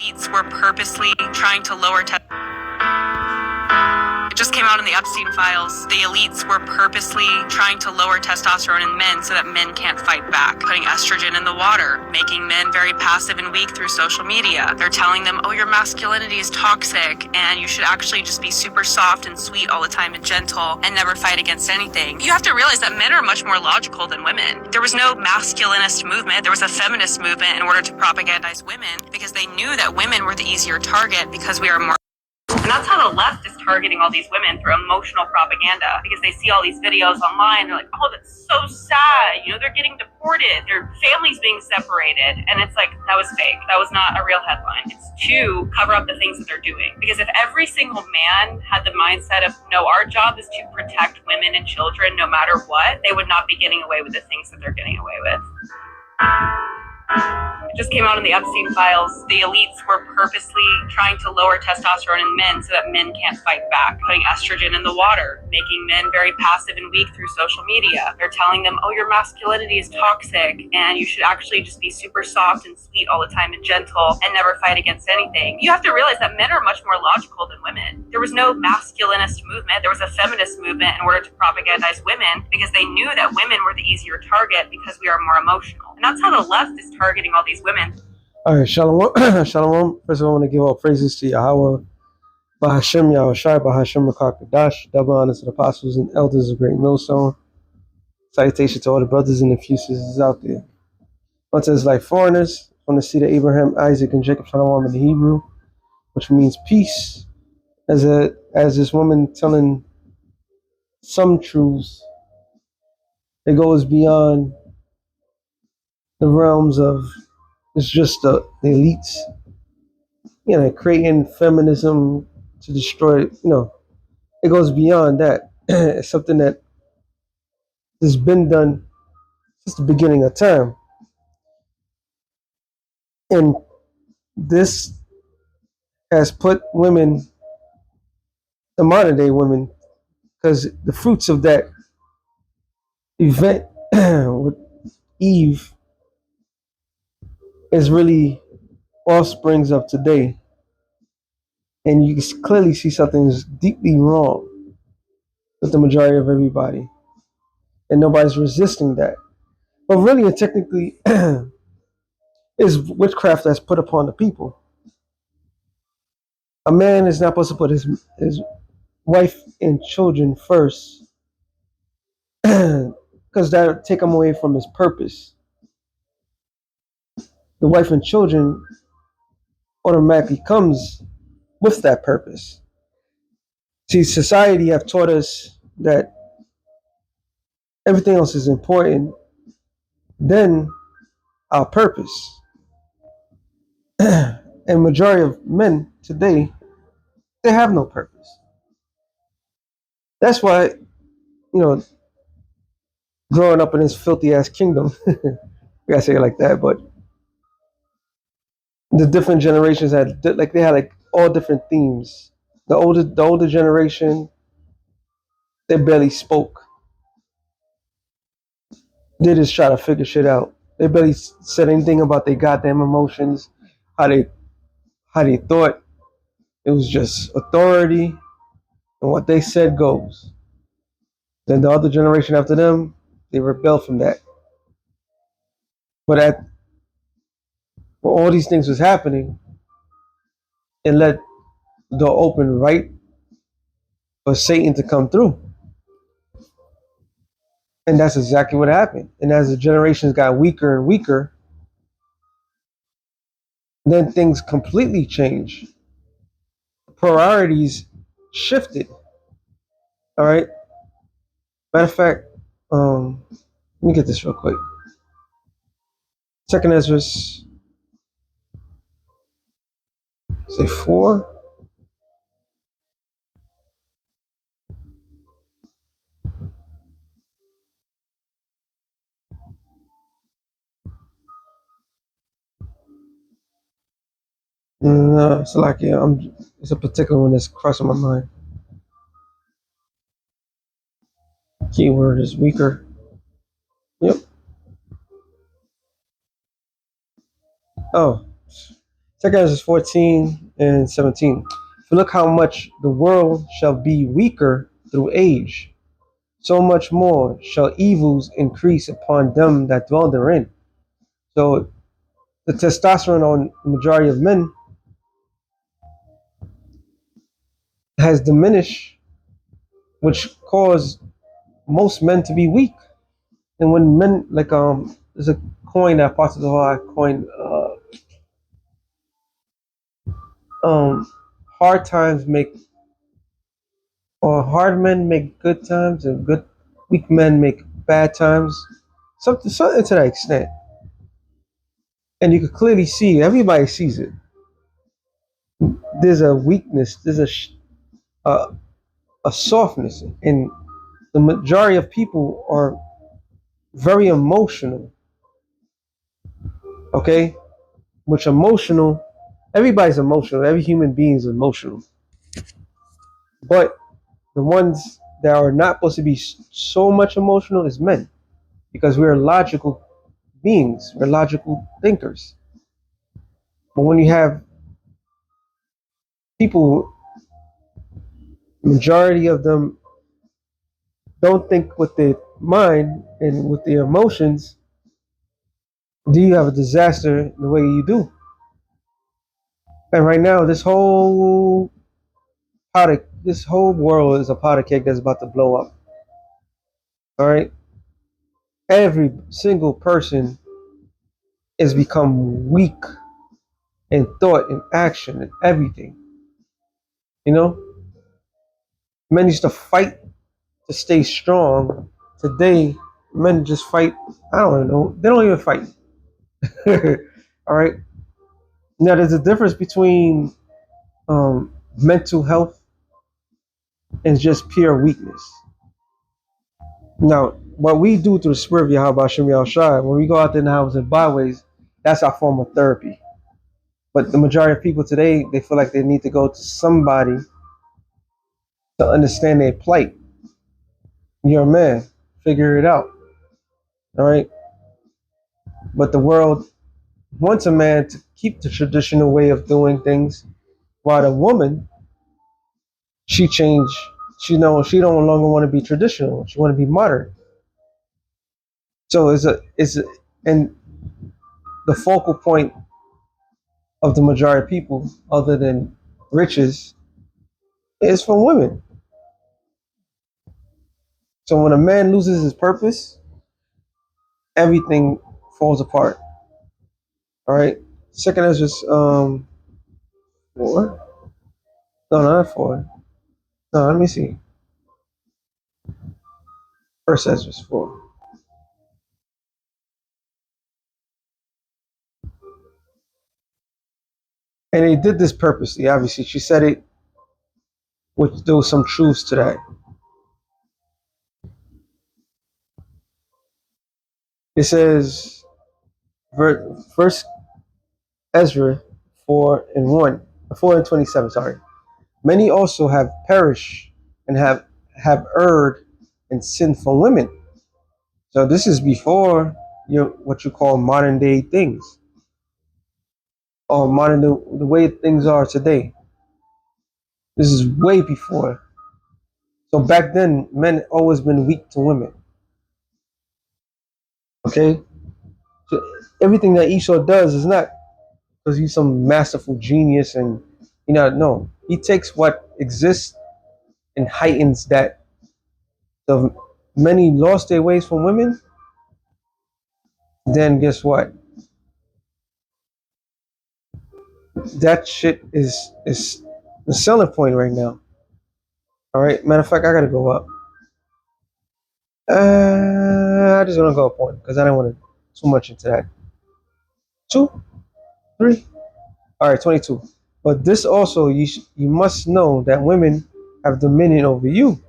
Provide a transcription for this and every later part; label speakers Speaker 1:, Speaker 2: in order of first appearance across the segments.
Speaker 1: elites were purposely trying to lower it just came out in the Epstein files. The elites were purposely trying to lower testosterone in men so that men can't fight back, putting estrogen in the water, making men very passive and weak through social media. They're telling them, oh, your masculinity is toxic and you should actually just be super soft and sweet all the time and gentle and never fight against anything. You have to realize that men are much more logical than women. There was no masculinist movement. There was a feminist movement in order to propagandize women because they knew that women were the easier target because we are more. And that's how the left is targeting all these women through emotional propaganda, because they see all these videos online. They're like, oh, that's so sad. You know, they're getting deported. Their families being separated. And it's like, that was fake. That was not a real headline. It's to cover up the things that they're doing. Because if every single man had the mindset of, no, our job is to protect women and children no matter what, they would not be getting away with the things that they're getting away with. It just came out in the Epstein files. The elites were purposely trying to lower testosterone in men so that men can't fight back, putting estrogen in the water, making men very passive and weak through social media. They're telling them, oh, your masculinity is toxic and you should actually just be super soft and sweet all the time and gentle and never fight against anything. You have to realize that men are much more logical than women. There was no masculinist movement. There was a feminist movement in order to propagandize women because they knew that women were the easier target because we are more emotional. And that's how the left is targeting all these women.
Speaker 2: All right, Shalom. Shalom. First of all, I want to give all praises to Yahweh, Bahashem, Yahushai, Bahashem, Rakakadash, double honors to the apostles and elders of Great Millstone. Salutation to all the brothers and the few sisters out there. Once it's like foreigners, on the seed of Abraham, Isaac, and Jacob, Shalom in the Hebrew, which means peace. As this woman telling some truths that goes beyond the realms of it's just the elites, you know, creating feminism to destroy, you know, it goes beyond that. It's something that has been done since the beginning of time. And this has put women, the modern day women, because the fruits of that event with Eve is really offsprings of today. And you can clearly see something is deeply wrong with the majority of everybody. And nobody's resisting that. But really and technically is witchcraft that's put upon the people. A man is not supposed to put his wife and children first because that would take him away from his purpose. The wife and children automatically comes with that purpose. See, society have taught us that everything else is important than our purpose. And majority of men today, they have no purpose. That's why, you know, growing up in this filthy ass kingdom, I gotta say it like that, but the different generations had they had like all different themes. The older generation, they barely spoke. They just try to figure shit out. They barely said anything about their goddamn emotions, how they thought. It was just authority, and what they said goes. Then the other generation after them, they rebelled from that. But when all these things was happening, it let the door open right for Satan to come through. And that's exactly what happened. And as the generations got weaker and weaker, then things completely changed. Priorities shifted. All right. Matter of fact, let me get this real quick. Second Ezra, say 4. No, it's like it's a particular one that's crossing my mind. Keyword is weaker. Yep. Oh, 2 Ezra 14 and 17. For look how much the world shall be weaker through age, so much more shall evils increase upon them that dwell therein. So the testosterone on the majority of men has diminished, which caused most men to be weak. And when men there's a coin that Apostle Zohar coined, um, hard times make or hard men make good times, and good weak men make bad times. Something to that extent. And you can clearly see, everybody sees it. There's a weakness. There's a, a softness, and the majority of people are very emotional. Okay, which emotional. Everybody's emotional. Every human being is emotional. But the ones that are not supposed to be so much emotional is men, because we're logical beings. We're logical thinkers. But when you have people, majority of them don't think with their mind and with their emotions, do you have a disaster the way you do? And right now, this whole world is a pot of cake that's about to blow up. All right, every single person has become weak in thought and action and everything. You know, men used to fight to stay strong. Today, men just fight. I don't know. They don't even fight. All right. Now, there's a difference between mental health and just pure weakness. Now, what we do through the spirit of Yahweh Shem Shai, when we go out there in the houses and byways, that's our form of therapy. But the majority of people today, they feel like they need to go to somebody to understand their plight. You're a man, figure it out. All right. But the world wants a man to keep the traditional way of doing things, while the woman, she changed. She no longer want to be traditional. She want to be modern. So and the focal point of the majority of people, other than riches, is from women. So when a man loses his purpose, everything falls apart. All right. Second is just 4. No, not 4. No, let me see. First Ezra's 4. And they did this purposely. Obviously, she said it, which there was some truths to that. It says, First Ezra 4 and 27. Sorry. Many also have perished and have erred and sinned from women. So this is before what you call modern day things, or the way things are today. This is way before. So back then, men always been weak to women. Okay, so everything that Esau does is not because he's some masterful genius, and no, he takes what exists and heightens that. The many lost their ways from women. Then guess what? That shit is the selling point right now. All right. Matter of fact, I gotta go up. I just wanna go up one because I don't want to too much into that. 2, 3. All right, 22. But this also you must know that women have dominion over you.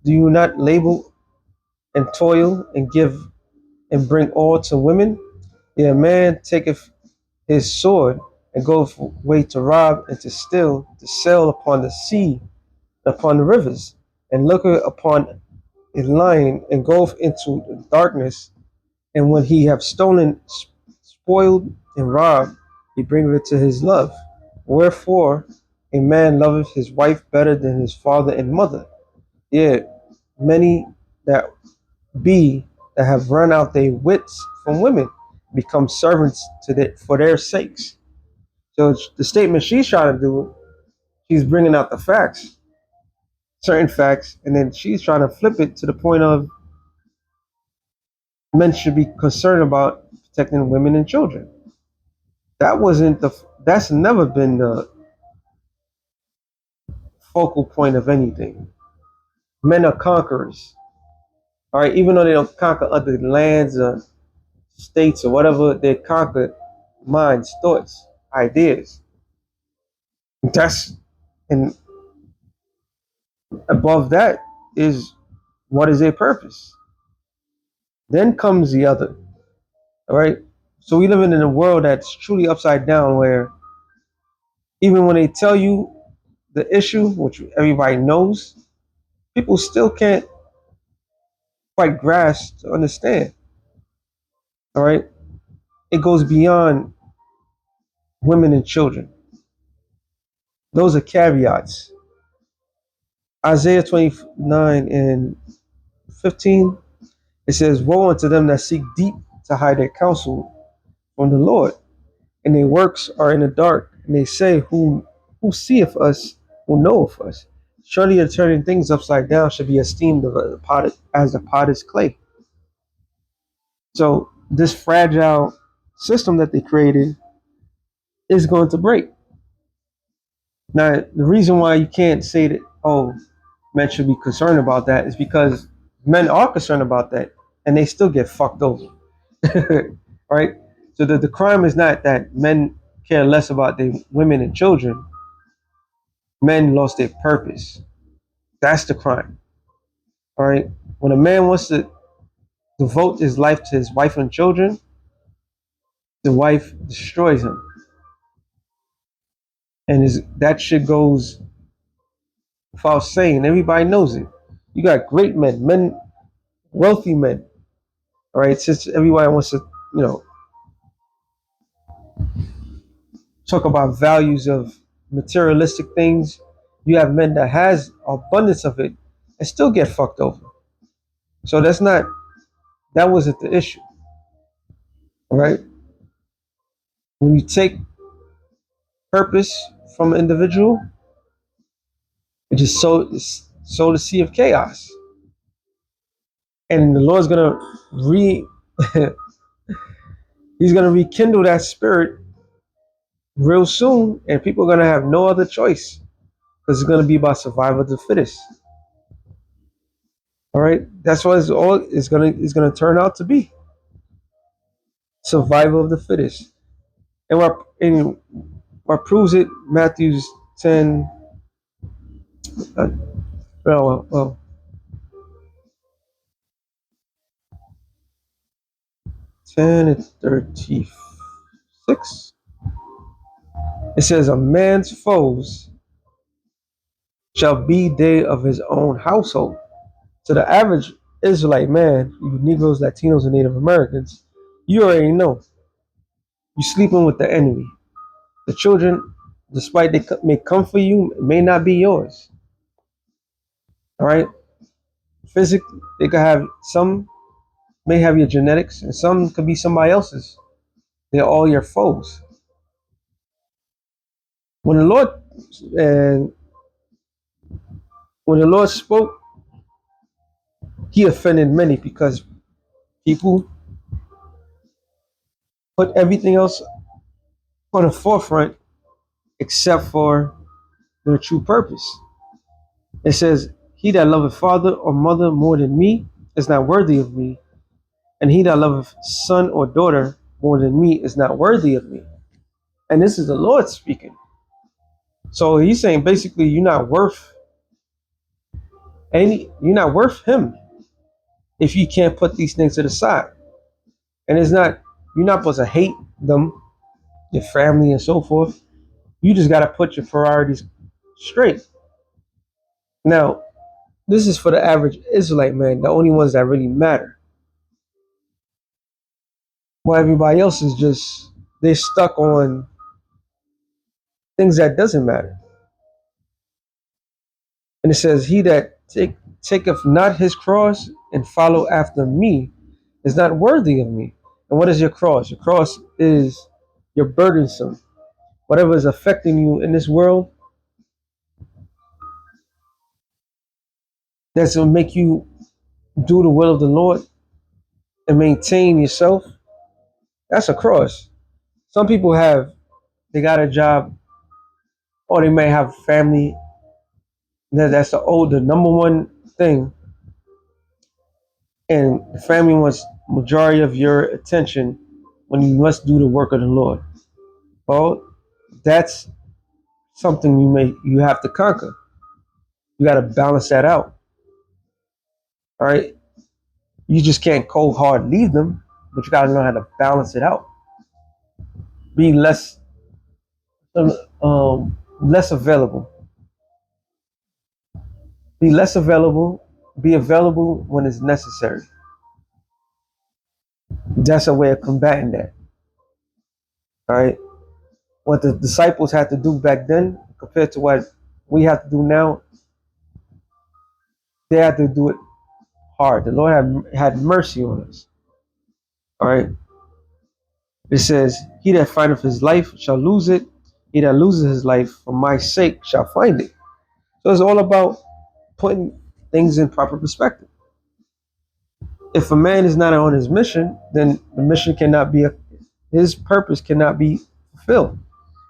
Speaker 2: Do you not labor and toil and give and bring all to women? Yeah, man taketh his sword and goeth away to rob and to steal, to sail upon the sea, upon the rivers, and looketh upon a lion and goeth into the darkness. And when he have stolen, spoiled, and robbed, he bringeth it to his love. Wherefore a man loveth his wife better than his father and mother. Yeah, many that be that have run out their wits from women become servants to for their sakes. So the statement she's trying to do, she's bringing out the facts, certain facts, and then she's trying to flip it to the point of men should be concerned about protecting women and children. That wasn't the. That's never been the focal point of anything. Men are conquerors. All right, even though they don't conquer other lands or states or whatever, they conquer minds, thoughts, ideas. That's and above that is what is their purpose. Then comes the other. All right. So we live in a world that's truly upside down, where even when they tell you the issue, which everybody knows, people still can't quite grasp to understand. All right. It goes beyond women and children. Those are caveats. Isaiah 29 and 15, it says, woe unto them that seek deep to hide their counsel from the Lord, and their works are in the dark, and they say, who seeth us, who knoweth us? Surely the turning things upside down should be esteemed as the potter's clay. So this fragile system that they created is going to break. Now, the reason why you can't say that, oh, men should be concerned about that is because men are concerned about that and they still get fucked over. Right? So the crime is not that men care less about their women and children. Men lost their purpose. That's the crime. All right? When a man wants to devote his life to his wife and children, the wife destroys him. And that shit goes without saying. Everybody knows it. You got great men, wealthy men. All right? Since everybody wants to, you know, talk about values of materialistic things, you have men that has abundance of it and still get fucked over. So that wasn't the issue. All right? When you take purpose from an individual, it just sow the sea of chaos. And the Lord's gonna he's gonna rekindle that spirit real soon, and people are gonna have no other choice because it's gonna be about survival of the fittest. All right, that's what it's gonna turn out to be, survival of the fittest. And what proves it? Matthew's 10. Well, 10 and 36. It says, a man's foes shall be they of his own household. So the average Israelite man, you Negroes, Latinos, and Native Americans, you already know you're sleeping with the enemy. The children, despite they may come for you, may not be yours. All right? Physically, they could have some may have your genetics, and some could be somebody else's. They're all your foes. When the Lord and when the Lord spoke, He offended many because people put everything else on the forefront except for their true purpose. It says, he that loveth father or mother more than me is not worthy of me, and he that loveth son or daughter more than me is not worthy of me. And this is the Lord speaking. So he's saying basically you're not worth him if you can't put these things to the side. And you're not supposed to hate them, your family and so forth. You just gotta put your priorities straight. Now, this is for the average Israelite man, the only ones that really matter. While everybody else is they're stuck on things that doesn't matter. And it says, he that taketh not his cross and follow after me is not worthy of me. And what is your cross? Your cross is your burdensome. Whatever is affecting you in this world, that's going to make you do the will of the Lord and maintain yourself, that's a cross. Some people they got a job, or they may have family. That's the number one thing. And the family wants majority of your attention when you must do the work of the Lord. Well, that's something you have to conquer. You got to balance that out. All right. You just can't cold hard leave them, but you got to know how to balance it out. Be less available. Be less available. Be available when it's necessary. That's a way of combating that. All right. What the disciples had to do back then compared to what we have to do now, they had to do it hard. The Lord had mercy on us. All right. It says, he that findeth his life shall lose it. He that loses his life for my sake shall find it. So it's all about putting things in proper perspective. If a man is not on his mission, then the mission cannot be his purpose cannot be fulfilled.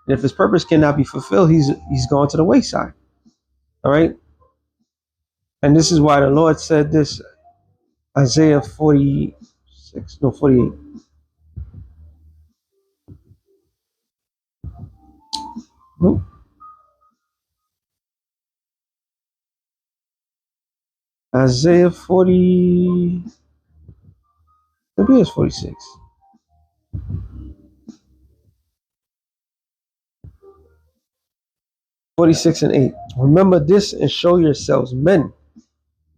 Speaker 2: And if his purpose cannot be fulfilled, he's gone to the wayside. All right. And this is why the Lord said this, Isaiah 46, no, 48. Nope. Isaiah 40, maybe it's 46. 46 and 8. Remember this and show yourselves men.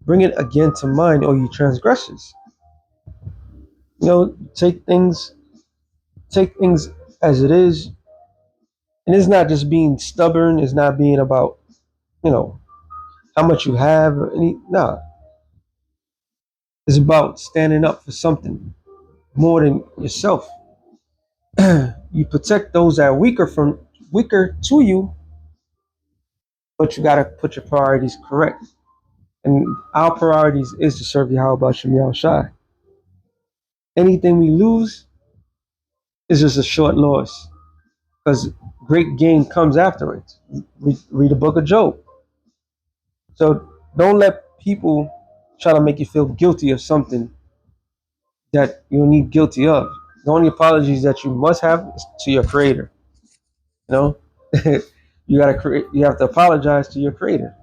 Speaker 2: Bring it again to mind, O you transgressors. Take things as it is. And it's not just being stubborn, it's not being about, you know, how much you have or any nah. It's about standing up for something more than yourself. You protect those that are weaker to you, but you gotta put your priorities correct. And our priorities is to serve Yahweh Shem Yahushai. Anything we lose is just a short loss, because great gain comes after it. Read the book of Job. So don't let people try to make you feel guilty of something that you don't need guilty of. The only apologies that you must have is to your creator. You know, you have to apologize to your creator.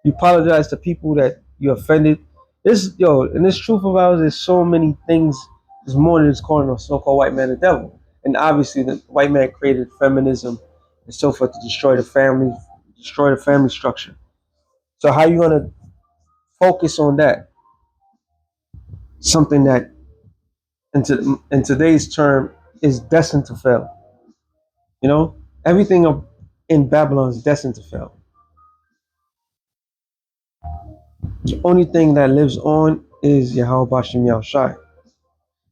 Speaker 2: You apologize to people that you offended. In this truth of ours, there's so many things. There's more than just calling a so-called white man the devil. And obviously, the white man created feminism and so forth to destroy the family structure. So how you gonna focus on that? Something that, in today's term, is destined to fail. You know, everything in Babylon is destined to fail. The only thing that lives on is Yahweh Bashem Yahushai.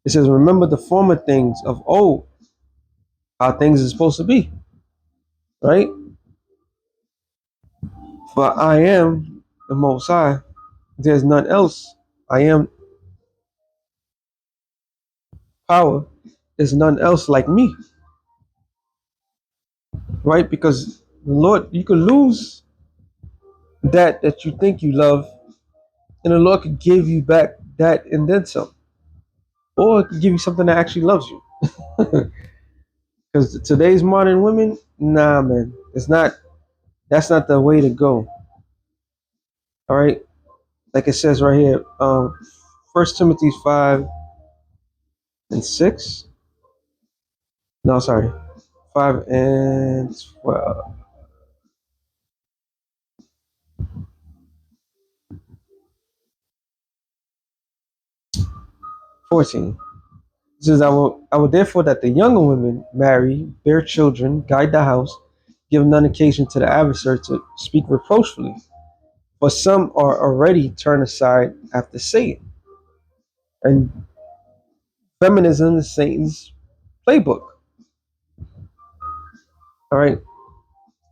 Speaker 2: It says, remember the former things of old, how things are supposed to be, right? For I am the Most High. There's none else. I am power. There's none else like me, right? Because the Lord, you could lose that you think you love, and the Lord could give you back that and then some. Or it could give you something that actually loves you. Because today's modern women, nah, man, that's not the way to go. All right. Like it says right here, 1 Timothy 5:6. No, sorry, 5:12. 14. It says, I will therefore that the younger women marry, bear children, guide the house, give none occasion to the adversary to speak reproachfully. For some are already turned aside after Satan. And feminism is Satan's playbook. All right.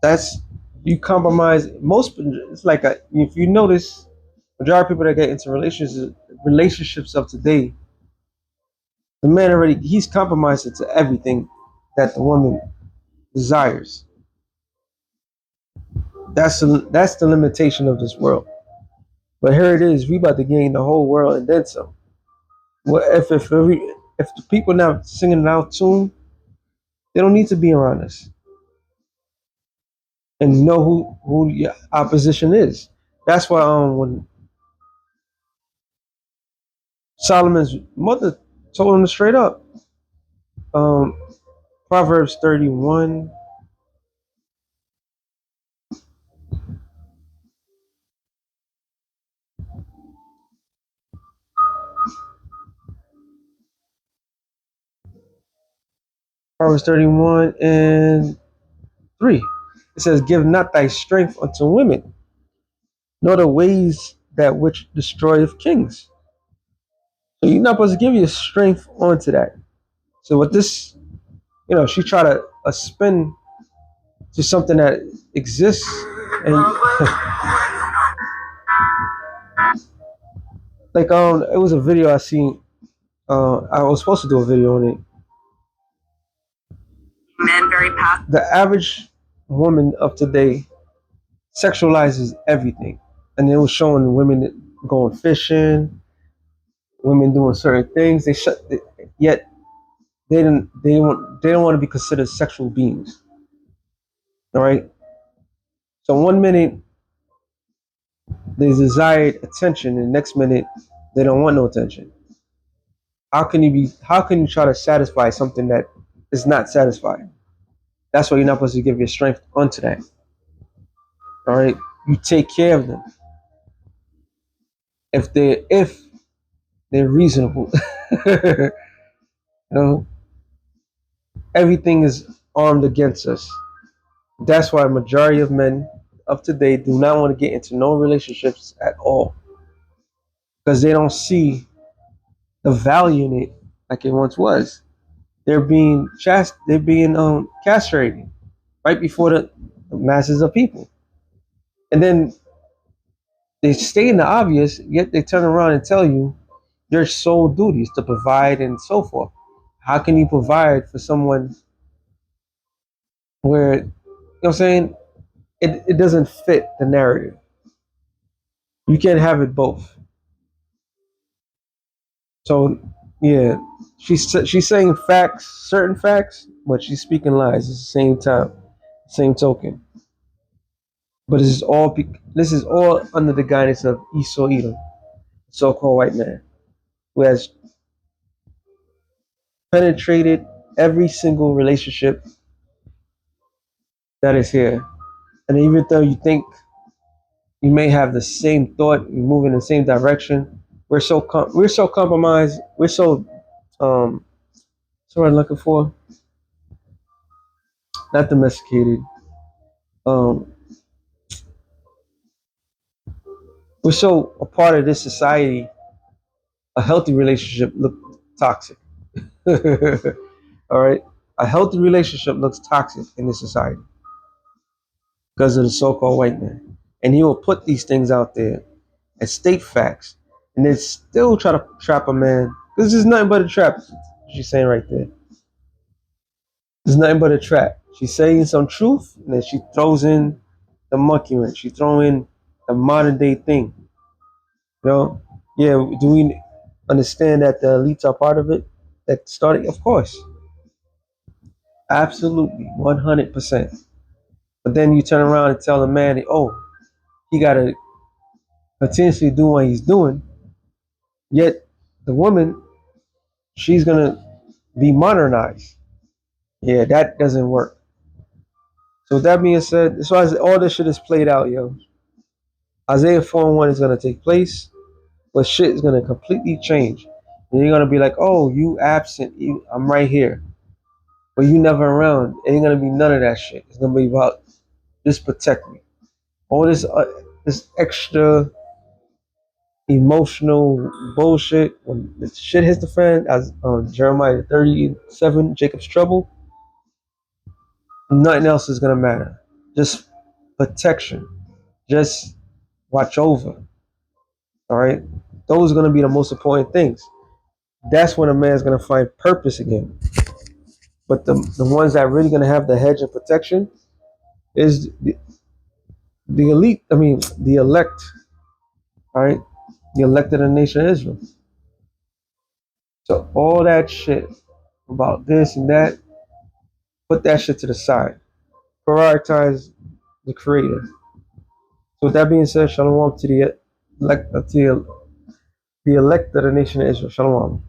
Speaker 2: That's you compromise most. It's like if you notice, majority of people that get into relationships of today, the man already he's compromised to everything that the woman desires. That's the limitation of this world. But here it is, we about to gain the whole world and then some. Well, if the people now singing an out tune, they don't need to be around us and know who the opposition is. That's why when Solomon's mother told him straight up, um, Proverbs 31, Proverbs 31 and 3. It says, "Give not thy strength unto women, nor the ways that which destroyeth kings." So you're not supposed to give your strength onto that. So what this, she tried to spin to something that exists, and like it was a video I seen. I was supposed to do a video on it.
Speaker 1: Men very
Speaker 2: The average woman of today sexualizes everything, and it was showing women going fishing, women doing certain things. Yet they don't want to be considered sexual beings. All right. So 1 minute they desired attention, and the next minute they don't want no attention. How can you try to satisfy something that is not satisfied? That's why you're not supposed to give your strength onto that. All right. You take care of them if they're reasonable. you know, everything is armed against us. That's why a majority of men of today do not want to get into no relationships at all because they don't see the value in it like it once was. They're being castrated right before the masses of people, and then they stay in the obvious. Yet they turn around and tell you your sole duty is to provide and so forth. How can you provide for someone where what I'm saying it doesn't fit the narrative? You can't have it both. So yeah, she's saying facts, certain facts, but she's speaking lies at the same time, same token. But this is all under the guidance of Esau Edom, so-called white man, who has penetrated every single relationship that is here. And even though you think you may have the same thought, you move in the same direction, we're so compromised, we're so what's what I'm looking for, not domesticated. Um, we're so a part of this society. A healthy relationship looks toxic. All right, a healthy relationship looks toxic in this society because of the so-called white man, and he will put these things out there and state facts, and then still try to trap a man. This is nothing but a trap. She's saying right there. It's nothing but a trap. She's saying some truth, and then she throws in the monkey wrench. She throw in the modern day thing. You know, yeah. Do we understand that the elites are part of it? That started, of course, absolutely, 100%. But then you turn around and tell the man, oh, he gotta potentially do what he's doing. Yet the woman, she's gonna be modernized. Yeah, that doesn't work. So with that being said, as far as all this shit is played out, yo, Isaiah 4 and 1 is gonna take place, but shit is gonna completely change. And you're gonna be like, oh, you absent, I'm right here. But you never around. It ain't gonna be none of that shit. It's gonna be about Just protect me. All this extra emotional bullshit when the shit hits the fan, as Jeremiah 37, Jacob's trouble, nothing else is gonna matter. Just protection. Just watch over. All right. Those are gonna be the most important things. That's when a man's gonna find purpose again. But the ones that really gonna have the hedge of protection is the elite. I mean, the elect. All right, the elected of the nation of Israel. So all that shit about this and that, put that shit to the side. Prioritize the Creator. So with that being said, shalom to the elect of the nation of Israel. Shalom.